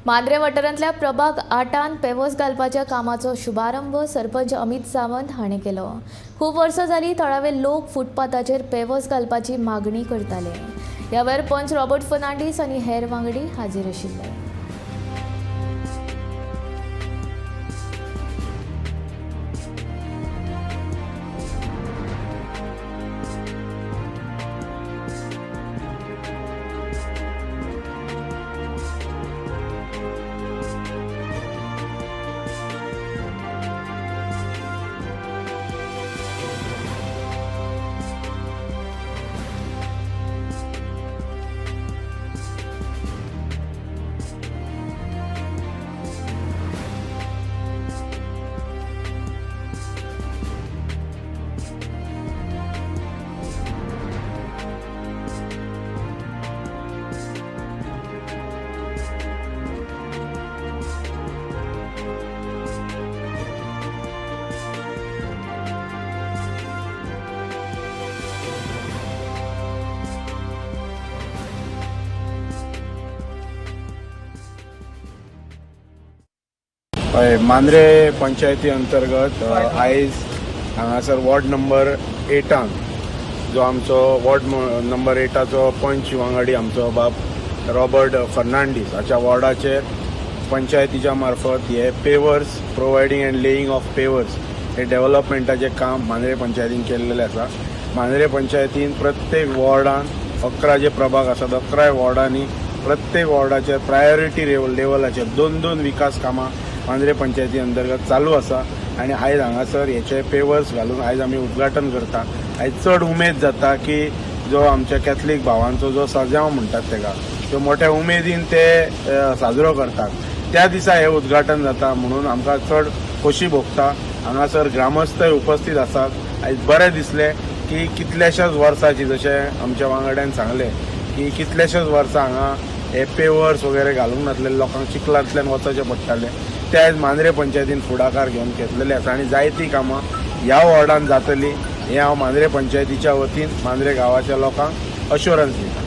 मांद्रे वाठारांतल्या प्रभाग 8 पेवर्स घालपाच्या कामाचो शुभारंभ सरपंच अमित सावंत हाणें केलो। खूब वर्सां जालीं थळावे लोक फुटपाथाचेर पेवर्स घालपाची मागणी करताले। ह्या वेळार पंच रॉबर्ट फर्नांडीस आनी हेर वांगडी हाजीर आशिल्ले। मांद्रे पंचायती अंतर्गत आयज हांगासर वॉर्ड नंबर 8 जो आमचो वॉर्ड नंबर 8चो पंच वांगडी आमचो बाब रॉबर्ट फर्नांडीस हाच्या वॉर्डाचेर पंचायतीच्या मार्फत हे pavers providing and laying of pavers हे डेव्हलपमेंटाचें काम मांद्रे पंचायतीन केल्लेलें आसा। मांद्रे पंचायतीन प्रत्येक वॉर्डान 11 जे प्रभाग आसात 11 वॉर्डांनी प्रत्येक वॉर्डाचेर प्रायोरिटी लेवलाचेर 2-2 विकास कामां मांद्रे पंचायती अंतर्गत चालू आसा आनी आयज हांगासर हेचे पेवर्स घालून आयज आमी उद्घाटन करता। आयज चड उमेद जाता की जो आमच्या कॅथलीक भावांचो जो सजाव म्हणटात तेका त्यो मोठ्या उमेदीन ते साजरो करतात त्या दिसा हे उद्घाटन जाता म्हणून आमकां चड खोशी भोगता। हांगासर ग्रामस्थय उपस्थित आसात। आयज बरें दिसलें की कितल्याशाच वर्सांची जशें आमच्या वांगड्यान सांगलें की कितल्याशाच वर्सां हांगा हे पेवर्स वगैरे घालूंक नासलेले लोकांक चिखलांतल्यान वचचें पडटालें ते आयज मांद्रे पंचायतीन फुडाकार घेवन घेतलेले आसा आनी जायतीं कामां ह्या वॉर्डान जातलीं हें हांव मांद्रे पंचायतीच्या वतीन मांद्रे गांवाच्या लोकांक अश्युरन्स दिता।